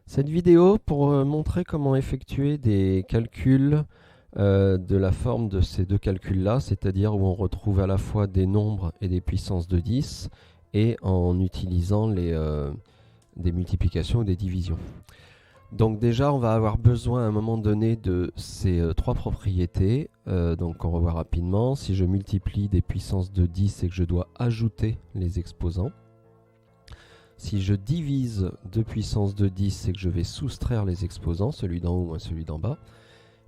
Cette vidéo pour montrer comment effectuer des calculs de la forme de ces deux calculs-là, c'est-à-dire où on retrouve à la fois des nombres et des puissances de 10 et en utilisant des multiplications ou des divisions. Donc déjà, on va avoir besoin à un moment donné de ces trois propriétés. Donc on revoit rapidement. Si je multiplie des puissances de 10, c'est que je dois ajouter les exposants. Si je divise deux puissances de 10, c'est que je vais soustraire les exposants, celui d'en haut moins celui d'en bas.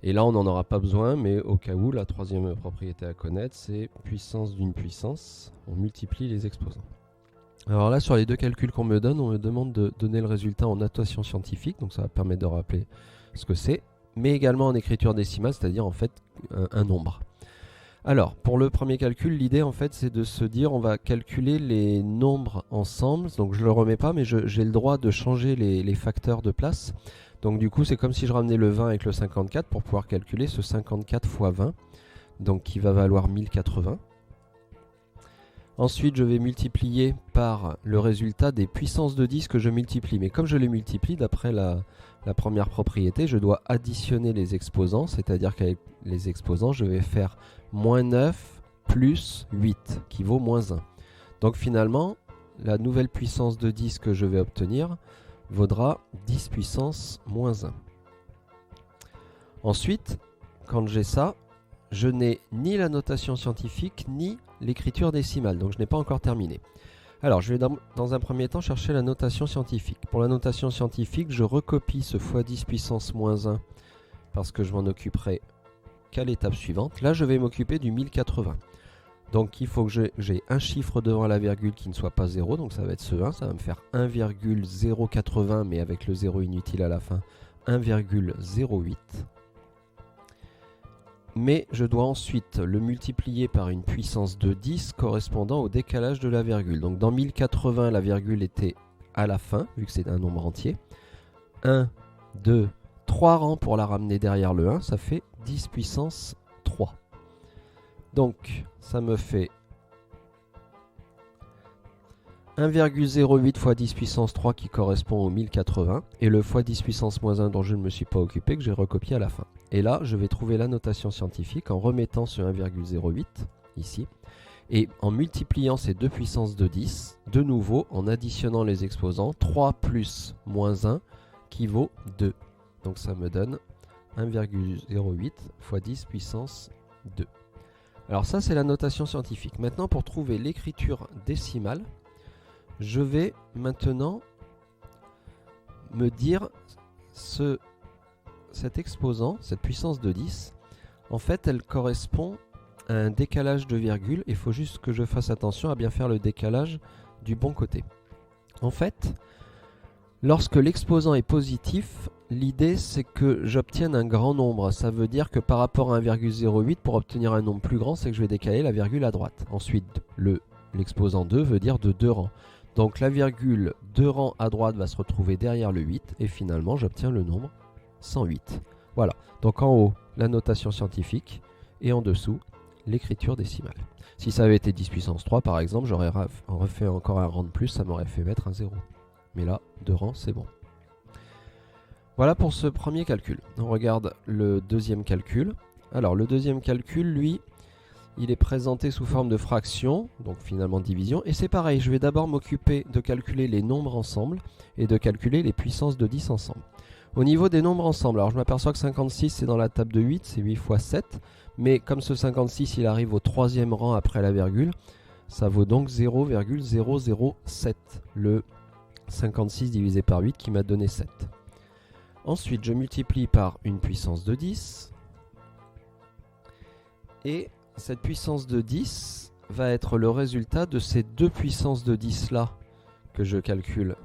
Et là, on n'en aura pas besoin, mais au cas où, la troisième propriété à connaître, c'est puissance d'une puissance. On multiplie les exposants. Alors là, sur les deux calculs qu'on me donne, on me demande de donner le résultat en notation scientifique, donc ça va permettre de rappeler ce que c'est, mais également en écriture décimale, c'est-à-dire en fait un nombre. Alors, pour le premier calcul, l'idée en fait c'est de se dire on va calculer les nombres ensemble, donc je ne le remets pas, mais j'ai le droit de changer les facteurs de place. Donc du coup, c'est comme si je ramenais le 20 avec le 54 pour pouvoir calculer ce 54 fois 20, donc qui va valoir 1080. Ensuite, je vais multiplier par le résultat des puissances de 10 que je multiplie. Mais comme je les multiplie, d'après la première propriété, je dois additionner les exposants, c'est-à-dire qu'avec les exposants, je vais faire moins 9 plus 8, qui vaut moins 1. Donc finalement, la nouvelle puissance de 10 que je vais obtenir vaudra 10 puissance moins 1. Ensuite, quand j'ai ça, je n'ai ni la notation scientifique, ni l'écriture décimale, donc je n'ai pas encore terminé. Alors, je vais dans un premier temps chercher la notation scientifique. Pour la notation scientifique, je recopie ce fois 10 puissance moins 1, parce que je m'en occuperai qu'à l'étape suivante. Là, je vais m'occuper du 1080. Donc, il faut que j'ai un chiffre devant la virgule qui ne soit pas 0, donc ça va être ce 1, ça va me faire 1,080, mais avec le 0 inutile à la fin, 1,08. Mais je dois ensuite le multiplier par une puissance de 10 correspondant au décalage de la virgule. Donc dans 1080, la virgule était à la fin, vu que c'est un nombre entier. 1, 2, 3 rangs pour la ramener derrière le 1, ça fait 10 puissance 3. Donc ça me fait 1,08 fois 10 puissance 3 qui correspond au 1080 et le fois 10 puissance moins 1 dont je ne me suis pas occupé que j'ai recopié à la fin. Et là, je vais trouver la notation scientifique en remettant ce 1,08 ici et en multipliant ces deux puissances de 10, de nouveau en additionnant les exposants, 3 plus moins 1 qui vaut 2. Donc ça me donne 1,08 fois 10 puissance 2. Alors ça, c'est la notation scientifique. Maintenant, pour trouver l'écriture décimale, je vais maintenant me dire cet exposant, cette puissance de 10, en fait elle correspond à un décalage de virgule. Il faut juste que je fasse attention à bien faire le décalage du bon côté. En fait, lorsque l'exposant est positif, l'idée c'est que j'obtienne un grand nombre. Ça veut dire que par rapport à 1,08, pour obtenir un nombre plus grand, c'est que je vais décaler la virgule à droite. Ensuite, l'exposant 2 veut dire de 2 rangs. Donc la virgule 2 rangs à droite va se retrouver derrière le 8 et finalement j'obtiens le nombre 108. Voilà, donc en haut la notation scientifique et en dessous l'écriture décimale. Si ça avait été 10 puissance 3 par exemple, j'aurais refait encore un rang de plus, ça m'aurait fait mettre un 0. Mais là, 2 rangs c'est bon. Voilà pour ce premier calcul. On regarde le deuxième calcul. Alors le deuxième calcul, lui, il est présenté sous forme de fraction, donc finalement division. Et c'est pareil, je vais d'abord m'occuper de calculer les nombres ensemble et de calculer les puissances de 10 ensemble. Au niveau des nombres ensemble, alors je m'aperçois que 56 c'est dans la table de 8, c'est 8 fois 7. Mais comme ce 56 il arrive au troisième rang après la virgule, ça vaut donc 0,007. Le 56 divisé par 8 qui m'a donné 7. Ensuite, je multiplie par une puissance de 10. Et cette puissance de 10 va être le résultat de ces deux puissances de 10 là que je calcule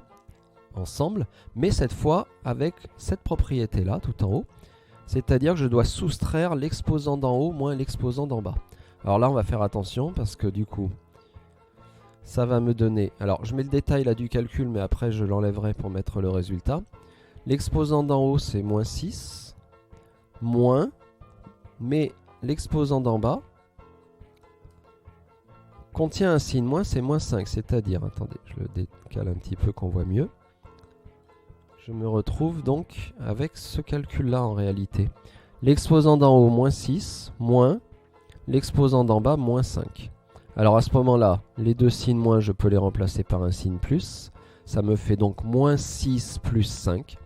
ensemble, mais cette fois avec cette propriété là tout en haut, c'est-à-dire que je dois soustraire l'exposant d'en haut moins l'exposant d'en bas. Alors là on va faire attention parce que du coup ça va me donner, alors je mets le détail là du calcul mais après je l'enlèverai pour mettre le résultat. L'exposant d'en haut c'est moins 6, moins, mais l'exposant d'en bas contient un signe moins, c'est moins 5, c'est-à-dire, attendez, je le décale un petit peu qu'on voit mieux. je me retrouve donc avec ce calcul-là en réalité. L'exposant d'en haut, moins 6, moins l'exposant d'en bas, moins 5. Alors à ce moment-là, les deux signes moins, je peux les remplacer par un signe plus. Ça me fait donc moins 6 plus 5.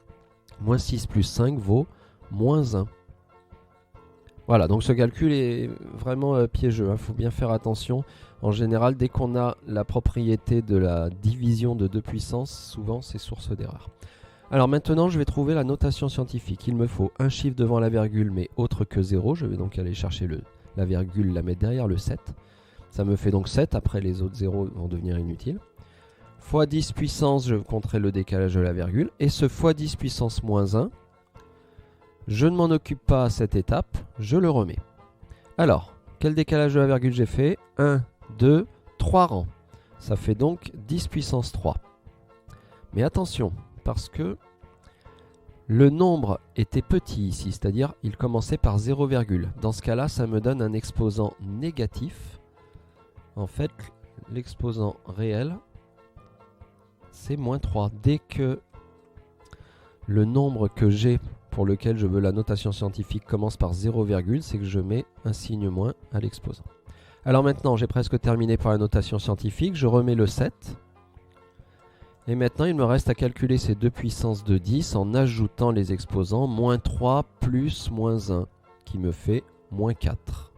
Moins 6 plus 5 vaut moins 1. Voilà, donc ce calcul est vraiment piégeux. Faut bien faire attention. En général, dès qu'on a la propriété de la division de deux puissances, souvent c'est source d'erreur. Alors maintenant, je vais trouver la notation scientifique. Il me faut un chiffre devant la virgule, mais autre que 0. Je vais donc aller chercher la virgule, la mettre derrière le 7. Ça me fait donc 7. Après, les autres 0 vont devenir inutiles. Fois 10 puissance, je compterai le décalage de la virgule. Et ce fois 10 puissance moins 1, je ne m'en occupe pas à cette étape, je le remets. Alors, quel décalage de la virgule j'ai fait? 1, 2, 3 rangs. Ça fait donc 10 puissance 3. Mais attention, parce que le nombre était petit ici, c'est-à-dire il commençait par 0, dans ce cas-là, ça me donne un exposant négatif. En fait, l'exposant réel, c'est moins 3. Dès que le nombre que j'ai pour lequel je veux la notation scientifique commence par 0, c'est que je mets un signe moins à l'exposant. Alors maintenant, j'ai presque terminé par la notation scientifique. Je remets le 7. Et maintenant, il me reste à calculer ces deux puissances de 10 en ajoutant les exposants. Moins 3 plus moins 1, qui me fait moins 4.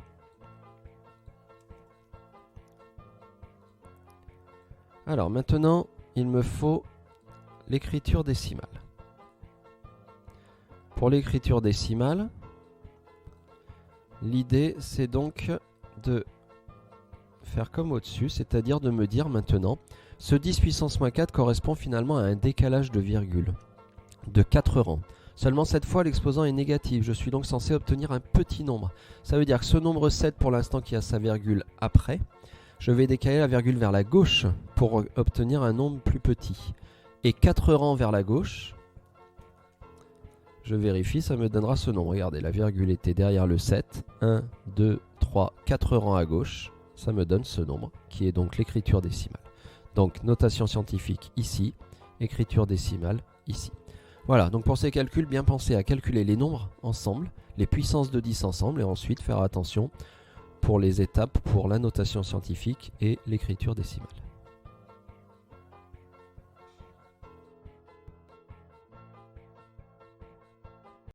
Alors maintenant, il me faut l'écriture décimale. Pour l'écriture décimale, l'idée c'est donc de faire comme au-dessus, c'est-à-dire de me dire maintenant, ce 10 puissance moins 4 correspond finalement à un décalage de virgule de 4 rangs. Seulement cette fois l'exposant est négatif, je suis donc censé obtenir un petit nombre. Ça veut dire que ce nombre 7 pour l'instant qui a sa virgule après, je vais décaler la virgule vers la gauche pour obtenir un nombre plus petit. Et 4 rangs vers la gauche, je vérifie, ça me donnera ce nombre. Regardez, la virgule était derrière le 7. 1, 2, 3, 4 rangs à gauche. Ça me donne ce nombre, qui est donc l'écriture décimale. Donc, notation scientifique ici, écriture décimale ici. Voilà, donc pour ces calculs, bien penser à calculer les nombres ensemble, les puissances de 10 ensemble, et ensuite faire attention pour les étapes pour la notation scientifique et l'écriture décimale.